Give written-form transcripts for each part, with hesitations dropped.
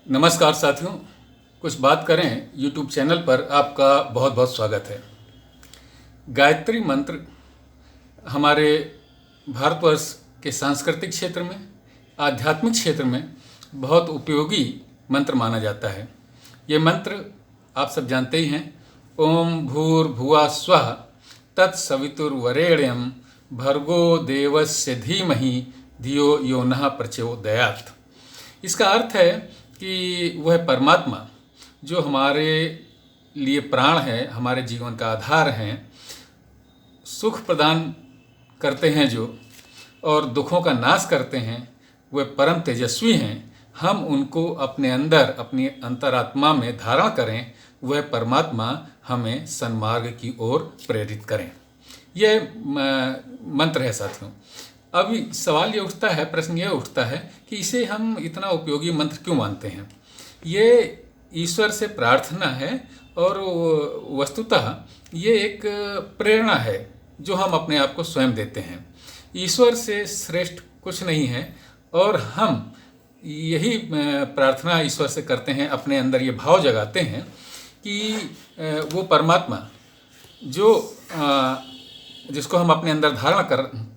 नमस्कार साथियों, कुछ बात करें यूट्यूब चैनल पर आपका बहुत बहुत स्वागत है। गायत्री मंत्र हमारे भारतवर्ष के सांस्कृतिक क्षेत्र में, आध्यात्मिक क्षेत्र में बहुत उपयोगी मंत्र माना जाता है। ये मंत्र आप सब जानते ही हैं। ओम भूर्भुवः स्वः तत्सवितुर्वरेण्यं भर्गो देवस्य धीमहि धियो यो नः प्रचोदयात्। इसका अर्थ है कि वह परमात्मा जो हमारे लिए प्राण है, हमारे जीवन का आधार हैं, सुख प्रदान करते हैं जो, और दुखों का नाश करते हैं, वह परम तेजस्वी हैं। हम उनको अपने अंदर, अपनी अंतरात्मा में धारण करें, वह परमात्मा हमें सन्मार्ग की ओर प्रेरित करें। यह मंत्र है साथियों। अभी सवाल ये उठता है, प्रश्न ये उठता है कि इसे हम इतना उपयोगी मंत्र क्यों मानते हैं। ये ईश्वर से प्रार्थना है और वस्तुतः ये एक प्रेरणा है जो हम अपने आप को स्वयं देते हैं। ईश्वर से श्रेष्ठ कुछ नहीं है और हम यही प्रार्थना ईश्वर से करते हैं, अपने अंदर ये भाव जगाते हैं कि वो परमात्मा जो जिसको हम अपने अंदर धारण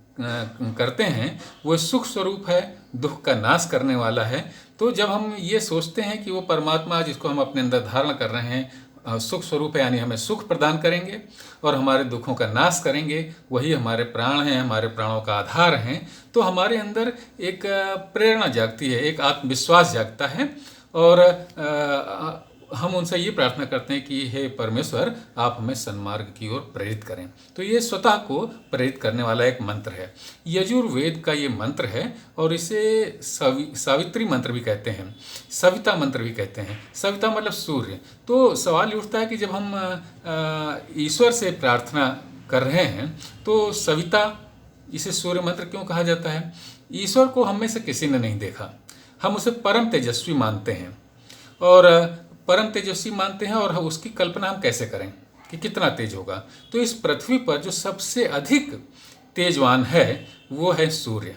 करते हैं, वो सुख स्वरूप है, दुख का नाश करने वाला है। तो जब हम ये सोचते हैं कि वो परमात्मा जिसको हम अपने अंदर धारण कर रहे हैं सुख स्वरूप है, यानी हमें सुख प्रदान करेंगे और हमारे दुखों का नाश करेंगे, वही हमारे प्राण हैं, हमारे प्राणों का आधार हैं, तो हमारे अंदर एक प्रेरणा जागती है, एक आत्मविश्वास जागता है और हम उनसे ये प्रार्थना करते हैं कि हे परमेश्वर, आप हमें सन्मार्ग की ओर प्रेरित करें। तो ये स्वतः को प्रेरित करने वाला एक मंत्र है। यजुर्वेद का ये मंत्र है और इसे सावित्री मंत्र भी कहते हैं, सविता मंत्र भी कहते हैं। सविता मतलब सूर्य। तो सवाल उठता है कि जब हम ईश्वर से प्रार्थना कर रहे हैं तो सविता, इसे सूर्य मंत्र क्यों कहा जाता है। ईश्वर को हम में से किसी ने नहीं देखा, हम उसे परम तेजस्वी मानते हैं और परम तेजस्वी मानते हैं और उसकी कल्पना हम कैसे करें कि कितना तेज होगा। तो इस पृथ्वी पर जो सबसे अधिक तेजवान है वो है सूर्य।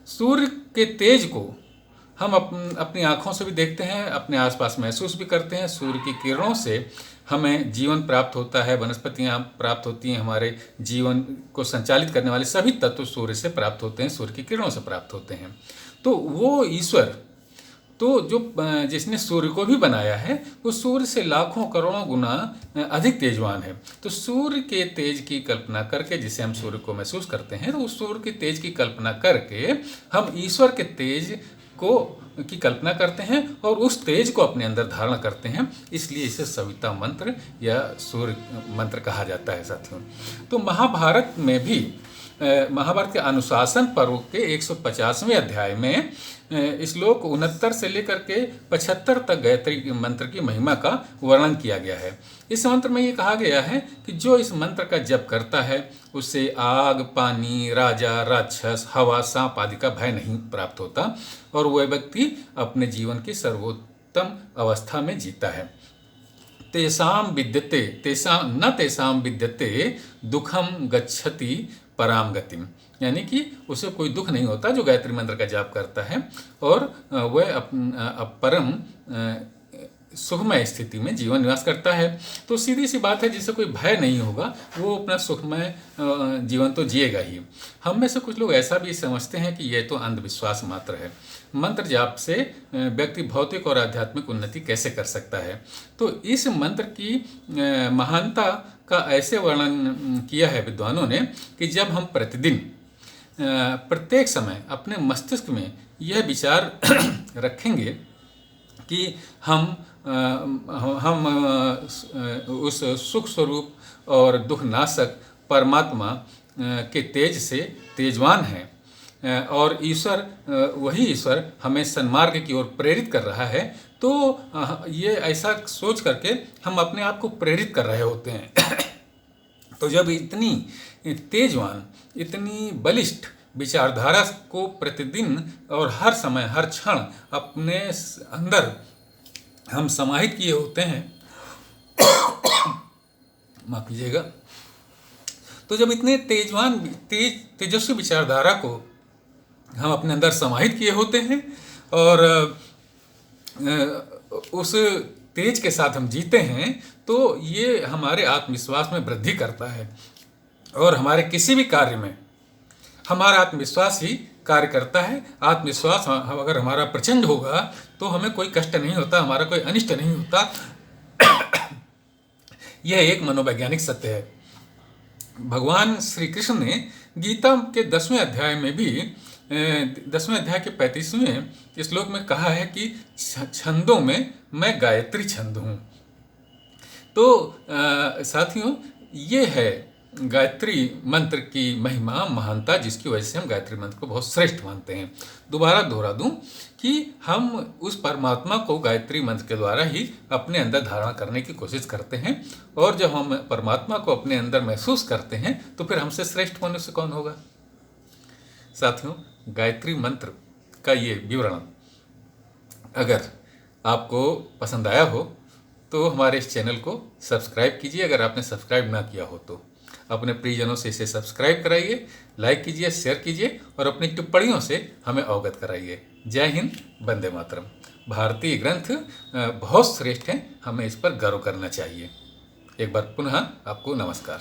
सूर्य के तेज को हम अपनी आँखों से भी देखते हैं, अपने आसपास महसूस भी करते हैं। सूर्य की किरणों से हमें जीवन प्राप्त होता है, वनस्पतियाँ प्राप्त होती हैं, हमारे जीवन को संचालित करने वाले सभी तत्व सूर्य से प्राप्त होते हैं, सूर्य की किरणों से प्राप्त होते हैं। तो वो ईश्वर, तो जो जिसने सूर्य को भी बनाया है, वो सूर्य से लाखों करोड़ों गुना अधिक तेजवान है। तो सूर्य के तेज की कल्पना करके, जिसे हम सूर्य को महसूस करते हैं, तो उस सूर्य के तेज की कल्पना करके हम ईश्वर के तेज की कल्पना करते हैं और उस तेज को अपने अंदर धारण करते हैं। इसलिए इसे सविता मंत्र या सूर्य मंत्र कहा जाता है साथियों। तो महाभारत में भी महाभारत के अनुशासन पर्व के 150वें अध्याय में श्लोक 69 से लेकर के 75 तक गायत्री मंत्र की महिमा का वर्णन किया गया है। इस मंत्र में ये कहा गया है कि जो इस मंत्र का जप करता है उससे आग, पानी, राजा, राक्षस, हवा, सांप आदि का भय नहीं प्राप्त होता और वह व्यक्ति अपने जीवन की सर्वोत्तम अवस्था में जीता है। तेषां विद्यते दुखम गच्छति पराम गतिम, यानी कि उसे कोई दुख नहीं होता जो गायत्री मंत्र का जाप करता है और वह परम सुखमय स्थिति में जीवन निवास करता है। तो सीधी सी बात है, जिसे कोई भय नहीं होगा वो अपना सुखमय जीवन तो जिएगा ही। हम में से कुछ लोग ऐसा भी समझते हैं कि यह तो अंधविश्वास मात्र है, मंत्र जाप से व्यक्ति भौतिक और आध्यात्मिक उन्नति कैसे कर सकता है। तो इस मंत्र की महानता का ऐसे वर्णन किया है विद्वानों ने कि जब हम प्रतिदिन प्रत्येक समय अपने मस्तिष्क में यह विचार रखेंगे कि हम उस सुख स्वरूप और दुख नाशक परमात्मा के तेज से तेजवान हैं और ईश्वर, वही ईश्वर हमें सन्मार्ग की ओर प्रेरित कर रहा है, तो ये ऐसा सोच करके हम अपने आप को प्रेरित कर रहे होते हैं। तो जब इतनी तेजवान, इतनी बलिष्ठ विचारधारा को प्रतिदिन और हर समय, हर क्षण अपने अंदर हम समाहित किए होते हैं, माफ कीजिएगा, तो जब इतने तेजस्वी विचारधारा को हम अपने अंदर समाहित किए होते हैं और उस तेज के साथ हम जीते हैं तो ये हमारे आत्मविश्वास में वृद्धि करता है और हमारे किसी भी कार्य में हमारा आत्मविश्वास ही कार्य करता है। आत्मविश्वास अगर हमारा प्रचंड होगा तो हमें कोई कष्ट नहीं होता, हमारा कोई अनिष्ट नहीं होता। यह एक मनोवैज्ञानिक सत्य है। भगवान श्री कृष्ण ने गीता के 10वें अध्याय में भी 10वें अध्याय के 35वें श्लोक में कहा है कि छंदों में मैं गायत्री छंद हूँ। तो साथियों, ये है गायत्री मंत्र की महिमा, महानता, जिसकी वजह से हम गायत्री मंत्र को बहुत श्रेष्ठ मानते हैं। दोबारा दोहरा दूं कि हम उस परमात्मा को गायत्री मंत्र के द्वारा ही अपने अंदर धारण करने की कोशिश करते हैं, और जब हम परमात्मा को अपने अंदर महसूस करते हैं तो फिर हमसे श्रेष्ठ होने से कौन होगा। साथियों, गायत्री मंत्र का ये विवरण अगर आपको पसंद आया हो तो हमारे इस चैनल को सब्सक्राइब कीजिए। अगर आपने सब्सक्राइब ना किया हो तो अपने प्रियजनों से इसे सब्सक्राइब कराइए, लाइक कीजिए, शेयर कीजिए और अपनी टिप्पणियों से हमें अवगत कराइए। जय हिंद, वंदे मातरम। भारतीय ग्रंथ बहुत श्रेष्ठ हैं, हमें इस पर गर्व करना चाहिए। एक बार पुनः आपको नमस्कार।